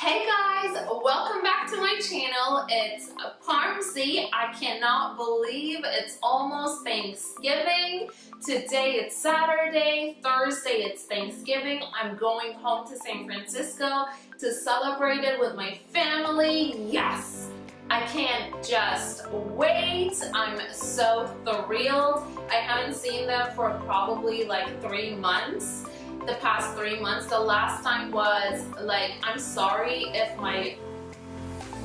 Hey guys, welcome back to my channel. It's Parmsi. I cannot believe it's almost Thanksgiving. Today it's Saturday, Thursday it's Thanksgiving. I'm going home to San Francisco to celebrate it with my family. Yes, I can't just wait. I'm so thrilled. I haven't seen them for probably like 3 months. The past 3 months. The last time was like, I'm sorry if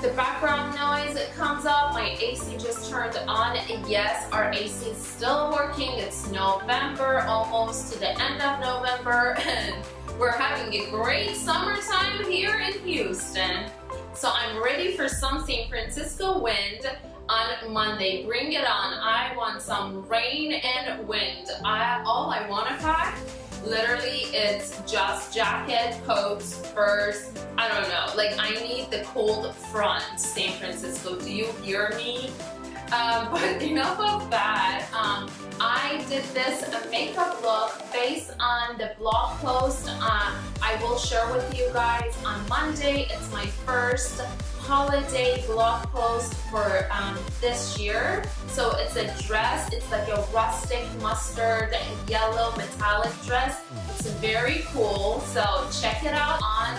the background noise comes up. My AC just turned on. Yes, our AC is still working. It's November, almost to the end of November, and we're having a great summertime here in Houston. So I'm ready for some San Francisco wind on Monday. Bring it on. I want some rain and wind. All I want to pack, literally, it's just jacket, coats, furs. I don't know. Like, I need the cold front, San Francisco. Do you hear me? But enough of that. I did this makeup look based on the blog post I will share with you guys on Monday. It's my first holiday blog post for this year. So it's a dress. It's like a rustic mustard yellow metallic dress. It's very cool. So check it out on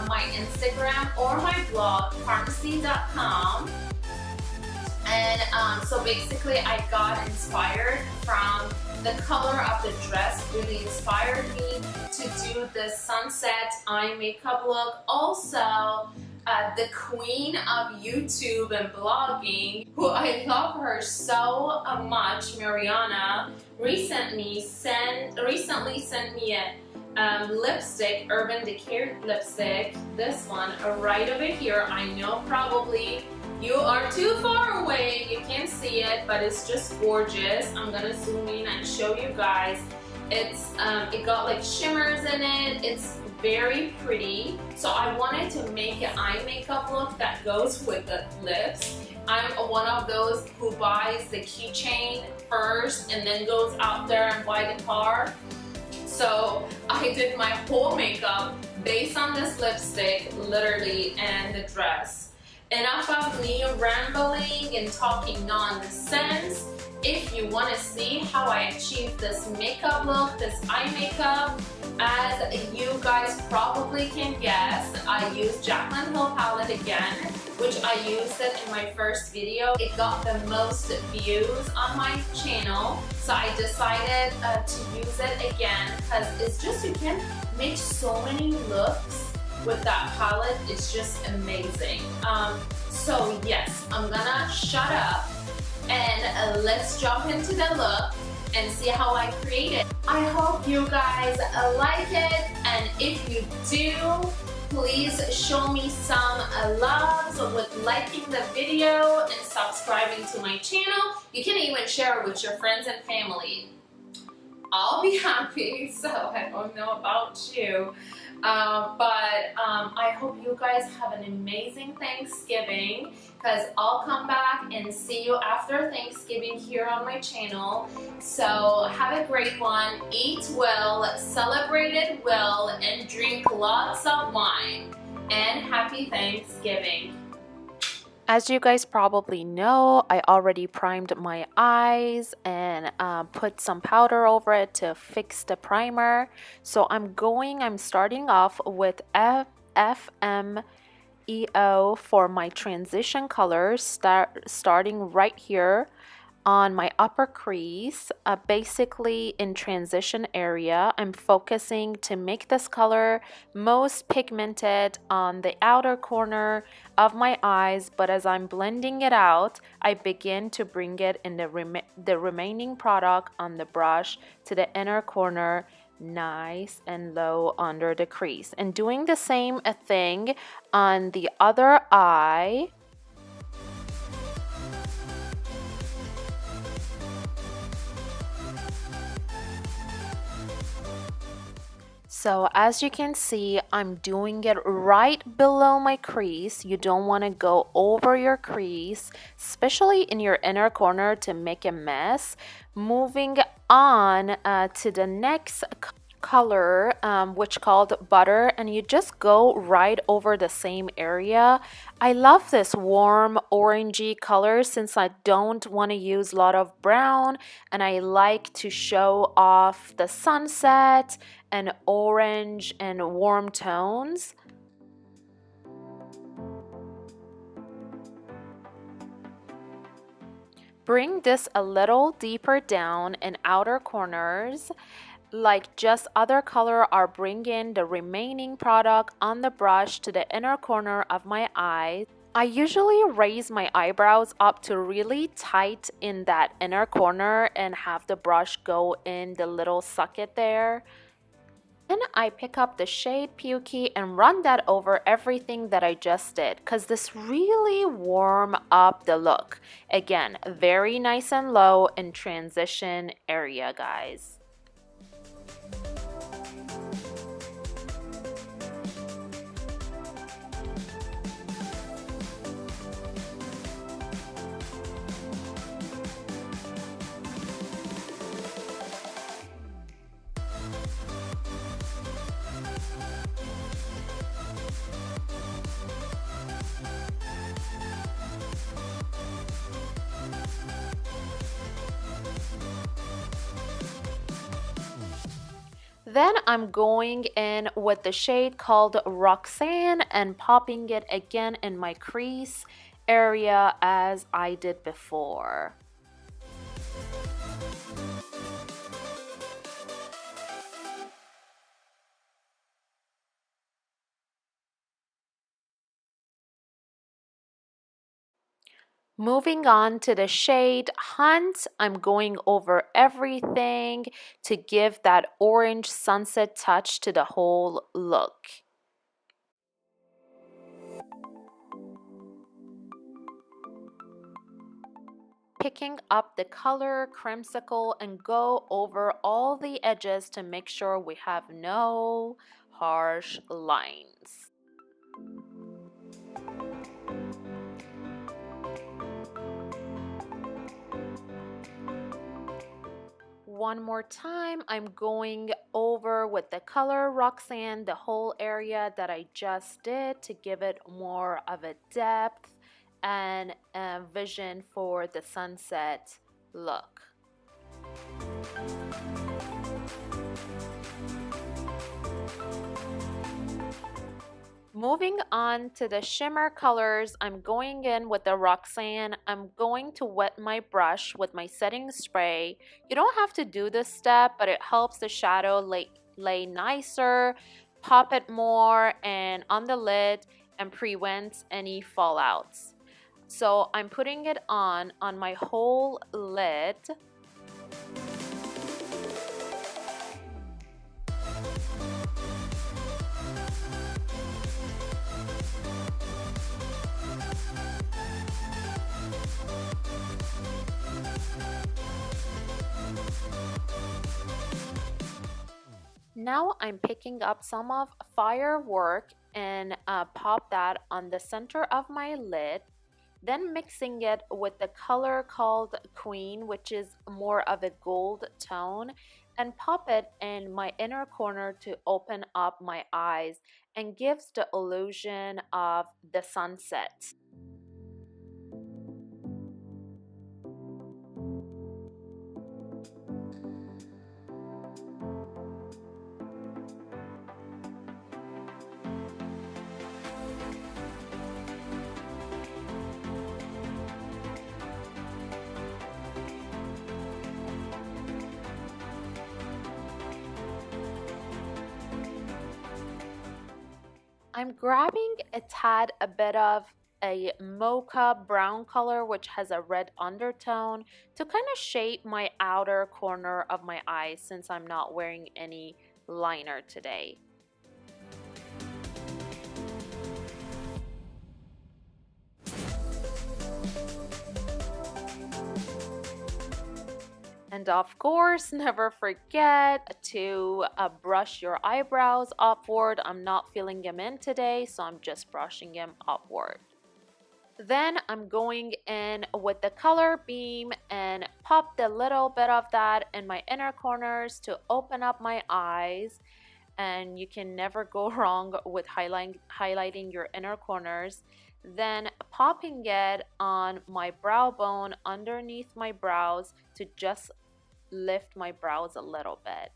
my Instagram or my blog, Parmsi.com. And so basically I got inspired from the color of the dress. Really inspired me to do the sunset eye makeup look. Also, the queen of YouTube and blogging, who I love her so much, Mariana, recently sent me a lipstick, Urban Decay lipstick. This one right over here. I know probably you are too far away, you can't see it, but it's just gorgeous. I'm gonna zoom in and show you guys. It's it got like shimmers in it. It's very pretty. So I wanted to make an eye makeup look that goes with the lips. I'm one of those who buys the keychain first and then goes out there and buy the car. So I did my whole makeup based on this lipstick, literally, and the dress. Enough of me rambling and talking nonsense. If you want to see how I achieved this makeup look, this eye makeup, as you guys probably can guess, I used Jaclyn Hill Palette again, which I used it in my first video. It got the most views on my channel, so I decided to use it again because it's just, you can make so many looks with that palette. It's just amazing. So yes, I'm gonna shut up and let's jump into the look and see how I create it. I hope you guys like it, and if you do, please show me some loves with liking the video and subscribing to my channel. You can even share it with your friends and family. I'll be happy. So I don't know about you, but I hope you guys have an amazing Thanksgiving, because I'll come back and see you after Thanksgiving here on my channel. So have a great one, eat well, celebrate it well, and drink lots of wine. And happy Thanksgiving. As you guys probably know, I already primed my eyes and put some powder over it to fix the primer. So I'm starting off with FMEO for my transition colors, starting right here on my upper crease, basically in transition area. I'm focusing to make this color most pigmented on the outer corner of my eyes, but as I'm blending it out, I begin to bring it in the remaining product on the brush to the inner corner, nice and low under the crease, and doing the same thing on the other eye. So as you can see, I'm doing it right below my crease. You don't want to go over your crease, especially in your inner corner, to make a mess. Moving on to the next color which called Butter, and you just go right over the same area. I love this warm orangey color since I don't want to use a lot of brown, and I like to show off the sunset and orange and warm tones. Bring this a little deeper down in outer corners. Like just other color, I'll bring in the remaining product on the brush to the inner corner of my eye. I usually raise my eyebrows up to really tight in that inner corner and have the brush go in the little socket there. Then I pick up the shade Pukey and run that over everything that I just did because this really warm up the look. Again, very nice and low in transition area, guys. Then I'm going in with the shade called Roxanne and popping it again in my crease area as I did before. Moving on to the shade Hunt, I'm going over everything to give that orange sunset touch to the whole look. Picking up the color Crimsicle and go over all the edges to make sure we have no harsh lines. One more time, I'm going over with the color Roxanne, the whole area that I just did to give it more of a depth and a vision for the sunset look. Moving on to the shimmer colors, I'm going in with the Roxanne. I'm going to wet my brush with my setting spray. You don't have to do this step, but it helps the shadow lay nicer, pop it more and on the lid and prevents any fallouts. So I'm putting it on my whole lid. Now I'm picking up some of Firework and pop that on the center of my lid. Then mixing it with the color called Queen, which is more of a gold tone, and pop it in my inner corner to open up my eyes and gives the illusion of the sunset. I'm grabbing a bit of a mocha brown color which has a red undertone to kind of shape my outer corner of my eyes since I'm not wearing any liner today. And of course, never forget to brush your eyebrows upward. I'm not filling them in today, so I'm just brushing them upward. Then I'm going in with the color beam and popped a little bit of that in my inner corners to open up my eyes. And you can never go wrong with highlighting your inner corners. Then popping it on my brow bone underneath my brows to just lift my brows a little bit.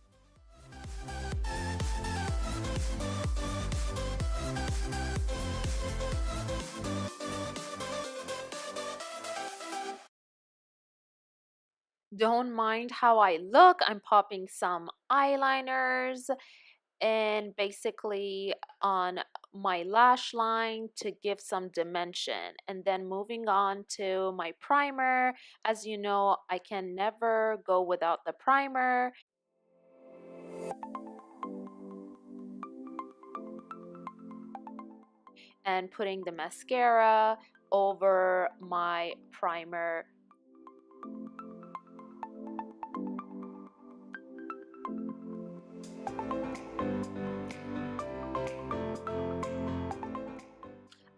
Don't mind how I look. I'm popping some eyeliners and basically on my lash line to give some dimension, and then moving on to my primer. As you know, I can never go without the primer. And putting the mascara over my primer.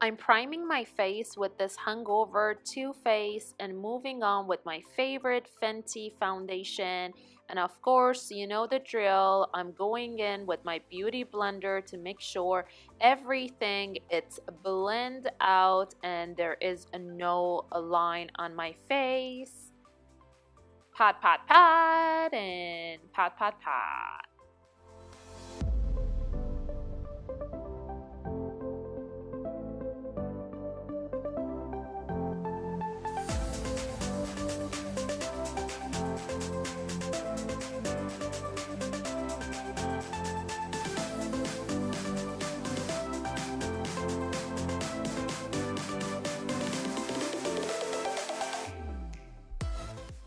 I'm priming my face with this Hungover Too Faced and moving on with my favorite Fenty foundation. And of course, you know the drill. I'm going in with my beauty blender to make sure everything it's blend out and there is no line on my face. Pat, pat, pat, and pat, pat, pat.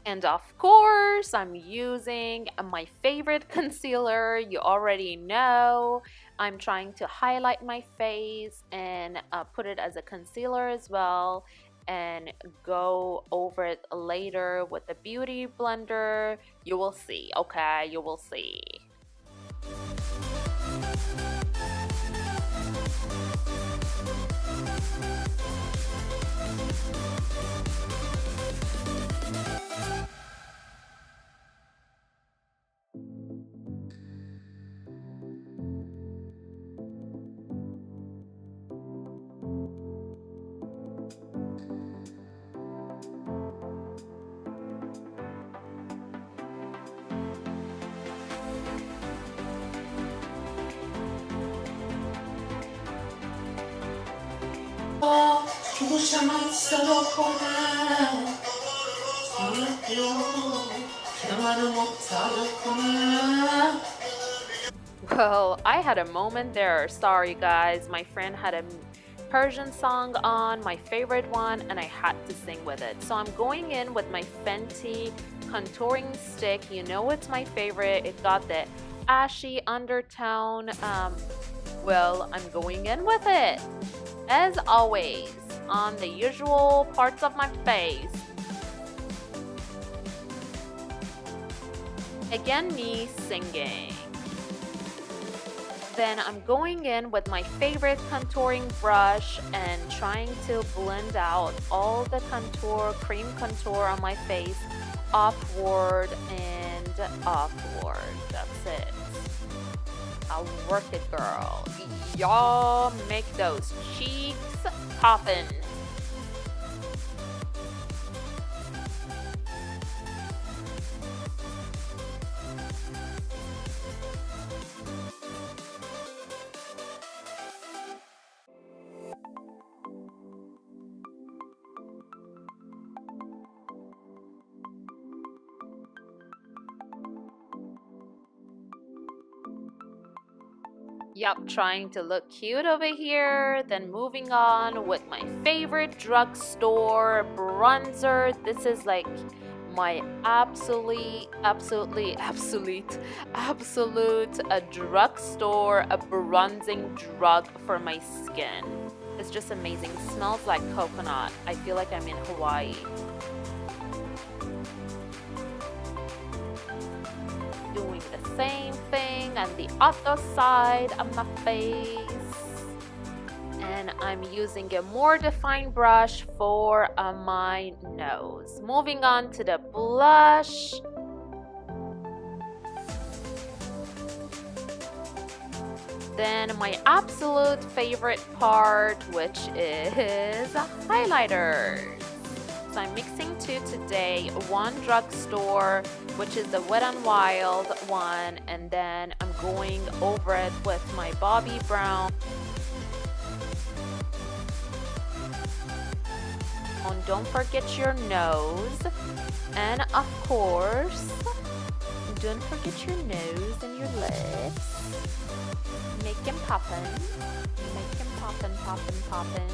And of course, I'm using my favorite concealer. You already know. I'm trying to highlight my face and put it as a concealer as well, and go over it later with the beauty blender. You will see, okay? You will see. Well, I had a moment there. Sorry guys, my friend had a Persian song on, my favorite one, and I had to sing with it. So I'm going in with my Fenty contouring stick. You know it's my favorite. It got the ashy undertone. Well, I'm going in with it. As always, on the usual parts of my face. Again, me singing. Then I'm going in with my favorite contouring brush and trying to blend out all the contour, cream contour on my face, upward and upward. That's it. I'll work it, girl. Y'all make those cheeks poppin'. Yup, trying to look cute over here. Then moving on with my favorite drugstore bronzer. This is like my absolute a drugstore, a bronzing drug for my skin. It's just amazing. Smells like coconut. I feel like I'm in Hawaii. Doing the same thing on the other side of my face. And I'm using a more defined brush for my nose. Moving on to the blush. Then my absolute favorite part, which is highlighters. So I'm mixing two today, one drugstore, which is the Wet n Wild one, and then I'm going over it with my Bobbi Brown. Don't forget your nose, and of course, don't forget your nose and your lips. Make them poppin', make them poppin', poppin', poppin'.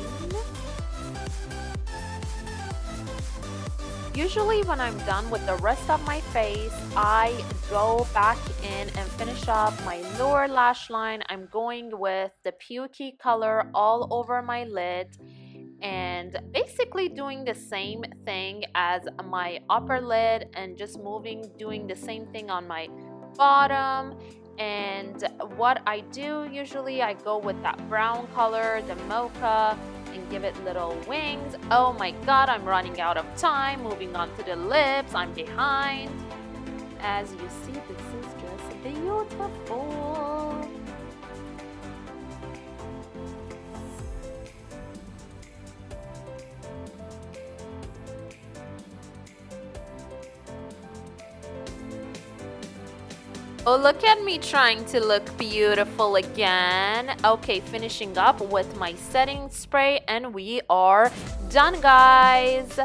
Usually when I'm done with the rest of my face, I go back in and finish up my lower lash line. I'm going with the pukey color all over my lid and basically doing the same thing as my upper lid and just doing the same thing on my bottom. And what I do usually, I go with that brown color, the mocha, and give it little wings. Oh my god, I'm running out of time. Moving on to the lips, I'm behind. As you see, this is just beautiful. Oh, look at me trying to look beautiful again. Okay, finishing up with my setting spray and we are done, guys.